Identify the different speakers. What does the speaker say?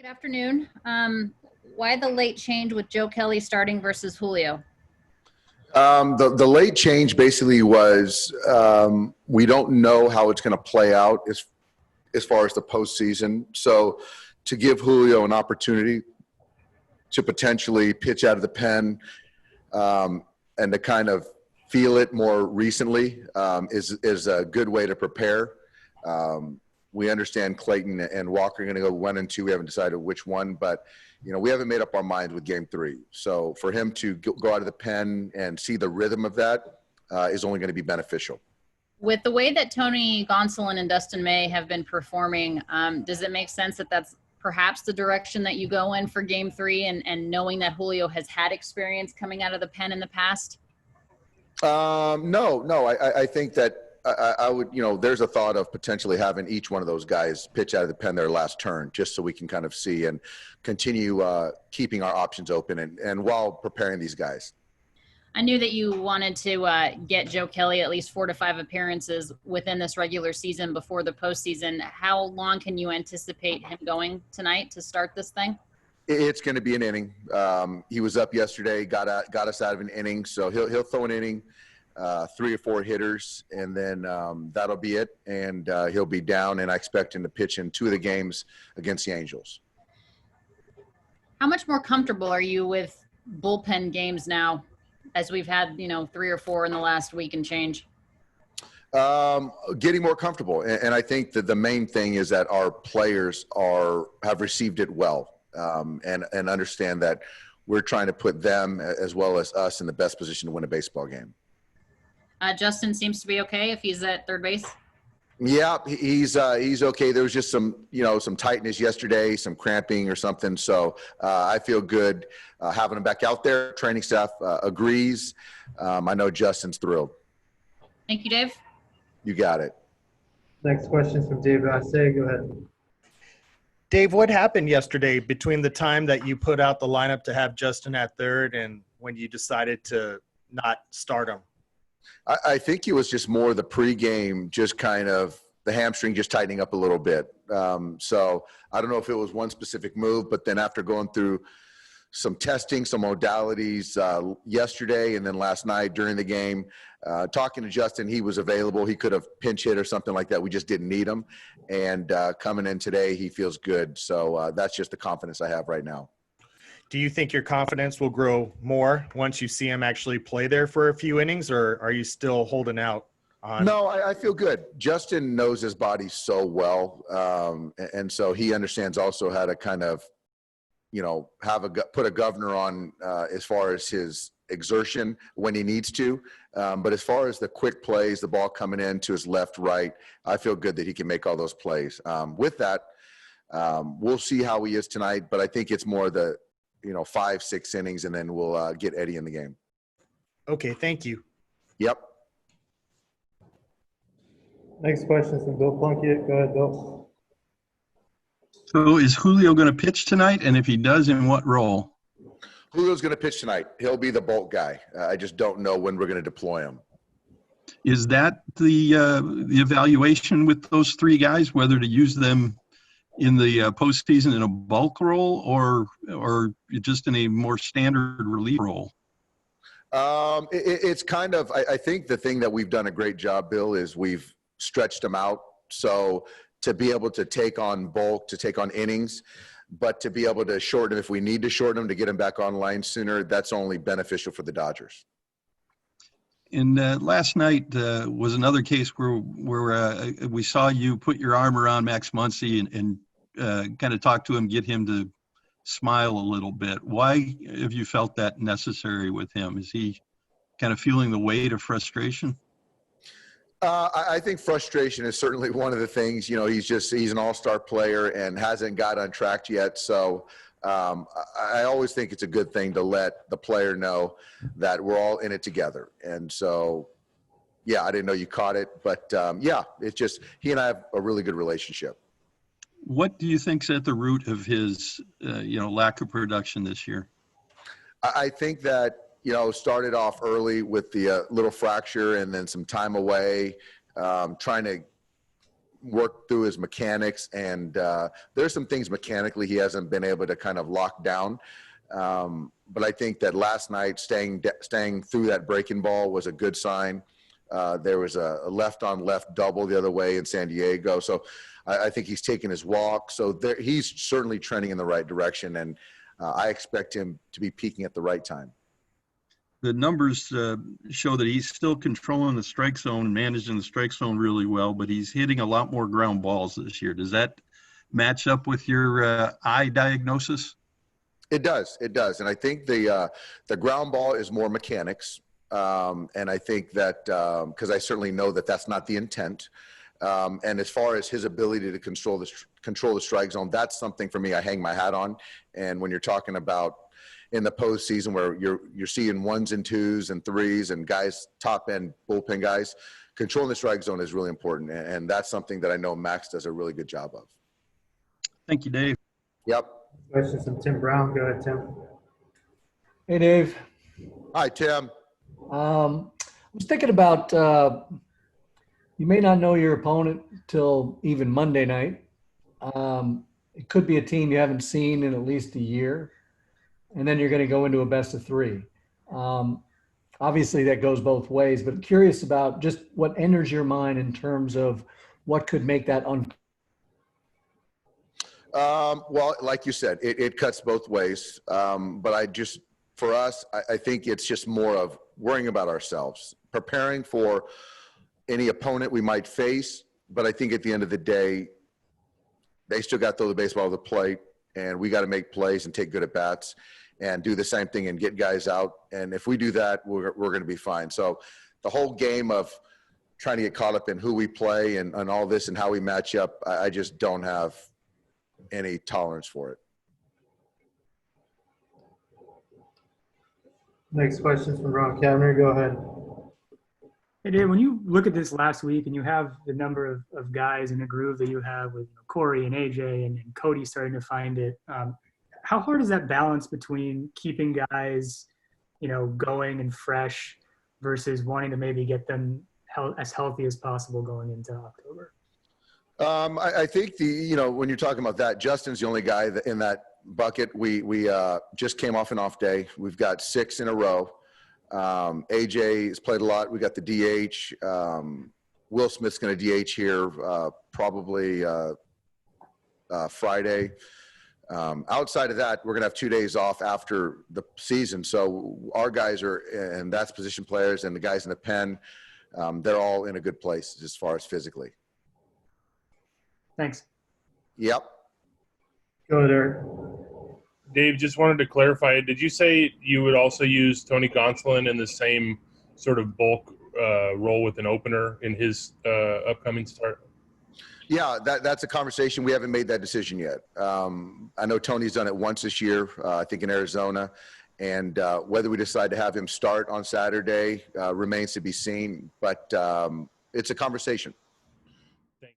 Speaker 1: Good afternoon. Why the late change with Joe Kelly starting versus Julio?
Speaker 2: The late change basically was we don't know how it's going to play out as far as the postseason. So to give Julio an opportunity to potentially pitch out of the pen and to kind of feel it more recently is a good way to prepare. We understand Clayton and Walker are going to go 1 and 2. We haven't decided which one, but we haven't made up our minds with Game 3. So for him to go out of the pen and see the rhythm of that is only going to be beneficial.
Speaker 1: With the way that Tony Gonsolin and Dustin May have been performing, does it make sense that that's perhaps the direction that you go in for Game 3 and knowing that Julio has had experience coming out of the pen in the past?
Speaker 2: No. I think that I would, there's a thought of potentially having each one of those guys pitch out of the pen their last turn, just so we can kind of see and continue keeping our options open and while preparing these guys.
Speaker 1: I knew that you wanted to get Joe Kelly at least 4 to 5 appearances within this regular season before the postseason. How long can you anticipate him going tonight to start this thing?
Speaker 2: It's going to be an inning. He was up yesterday, got us out of an inning, so he'll throw an inning. 3 or 4 hitters, and then that'll be it. And he'll be down, and I expect him to pitch in 2 of the games against the Angels.
Speaker 1: How much more comfortable are you with bullpen games now, as we've had 3 or 4 in the last week and change?
Speaker 2: Getting more comfortable, and I think that the main thing is that our players have received it well, and understand that we're trying to put them as well as us in the best position to win a baseball game.
Speaker 1: Justin seems to be okay if he's at third base.
Speaker 2: Yeah, he's okay. There was just some tightness yesterday, some cramping or something. So I feel good having him back out there. Training staff agrees. I know Justin's thrilled.
Speaker 1: Thank you, Dave.
Speaker 2: You got it.
Speaker 3: Next question from Dave Vassay. Go ahead.
Speaker 4: Dave, what happened yesterday between the time that you put out the lineup to have Justin at third and when you decided to not start him?
Speaker 2: I think it was just more the pregame, just kind of the hamstring just tightening up a little bit. So I don't know if it was one specific move, but then after going through some testing, some modalities yesterday and then last night during the game, talking to Justin, he was available. He could have pinch hit or something like that. We just didn't need him. And coming in today, he feels good. So that's just the confidence I have right now.
Speaker 4: Do you think your confidence will grow more once you see him actually play there for a few innings, or are you still holding out on?
Speaker 2: No, I feel good. Justin knows his body so well. And so he understands also how to kind of, put a governor on as far as his exertion when he needs to. But as far as the quick plays, the ball coming in to his left, right, I feel good that he can make all those plays. With that, we'll see how he is tonight, but I think it's more the, 5-6 innings, and then we'll get Eddie in the game.
Speaker 4: Okay, thank you.
Speaker 2: Yep.
Speaker 3: Next question is from Bill Plunkett. Go ahead, Bill.
Speaker 5: So is Julio going to pitch tonight? And if he does, in what role?
Speaker 2: Julio's going to pitch tonight. He'll be the bulk guy. I just don't know when we're going to deploy him.
Speaker 5: Is that the evaluation with those 3 guys, whether to use them in the postseason in a bulk role or just in a more standard relief role?
Speaker 2: It's kind of, I think the thing that we've done a great job, Bill, is we've stretched them out. So to be able to take on bulk, to take on innings, but to be able to shorten them if we need to shorten them to get them back online sooner, that's only beneficial for the Dodgers.
Speaker 5: And last night was another case where we saw you put your arm around Max Muncy and kind of talk to him, get him to smile a little bit. Why have you felt that necessary with him? Is he kind of feeling the weight of frustration?
Speaker 2: I think frustration is certainly one of the things. He's an all-star player and hasn't got on track yet. So I always think it's a good thing to let the player know that we're all in it together. And so, yeah, I didn't know you caught it, but yeah, it's just he and I have a really good relationship.
Speaker 5: What do you think's at the root of his, lack of production this year?
Speaker 2: I think that, started off early with the little fracture and then some time away, trying to work through his mechanics, and there's some things mechanically he hasn't been able to kind of lock down. But I think that last night staying through that breaking ball was a good sign. There was a left-on-left double the other way in San Diego. So I think he's taking his walk. So he's certainly trending in the right direction, and I expect him to be peaking at the right time.
Speaker 5: The numbers show that he's still controlling the strike zone and managing the strike zone really well, but he's hitting a lot more ground balls this year. Does that match up with your eye diagnosis?
Speaker 2: It does. It does. And I think the ground ball is more mechanics. And I think that because I certainly know that that's not the intent. And as far as his ability to control the strike zone, that's something for me I hang my hat on. And when you're talking about in the postseason where you're seeing ones and twos and threes and guys, top end bullpen guys, controlling the strike zone is really important. And that's something that I know Max does a really good job of.
Speaker 5: Thank you, Dave.
Speaker 2: Yep.
Speaker 3: Questions from Tim Brown. Go ahead, Tim.
Speaker 6: Hey, Dave.
Speaker 2: Hi, Tim.
Speaker 6: I was thinking about you may not know your opponent till even Monday night. It could be a team you haven't seen in at least a year, and then you're going to go into a best of three. Obviously, that goes both ways, but I'm curious about just what enters your mind in terms of what could make that
Speaker 2: Well, like you said, it cuts both ways. But for us, I think it's just more of worrying about ourselves, preparing for any opponent we might face. But I think at the end of the day, they still got to throw the baseball to the plate, and we got to make plays and take good at bats and do the same thing and get guys out. And if we do that, we're going to be fine. So the whole game of trying to get caught up in who we play and all this and how we match up, I just don't have any tolerance for it.
Speaker 3: Next question from Ron Kavner. Go ahead.
Speaker 7: Hey, Dave, when you look at this last week and you have the number of guys in the groove that you have with Corey and AJ and Cody starting to find it, how hard is that balance between keeping guys, going and fresh versus wanting to maybe get them as healthy as possible going into October?
Speaker 2: I think when you're talking about that, Justin's the only guy in that bucket. We just came off an off day. We've got 6 in a row. AJ has played a lot. We got the DH. Will Smith's going to DH here probably Friday. Outside of that, we're going to have 2 days off after the season. So our guys are, and that's position players, and the guys in the pen, they're all in a good place as far as physically.
Speaker 7: Thanks.
Speaker 2: Yep.
Speaker 3: Go ahead, Eric.
Speaker 8: Dave, just wanted to clarify, did you say you would also use Tony Gonsolin in the same sort of bulk role with an opener in his upcoming start?
Speaker 2: Yeah, that's a conversation. We haven't made that decision yet. I know Tony's done it once this year, I think in Arizona. And whether we decide to have him start on Saturday remains to be seen. But it's a conversation.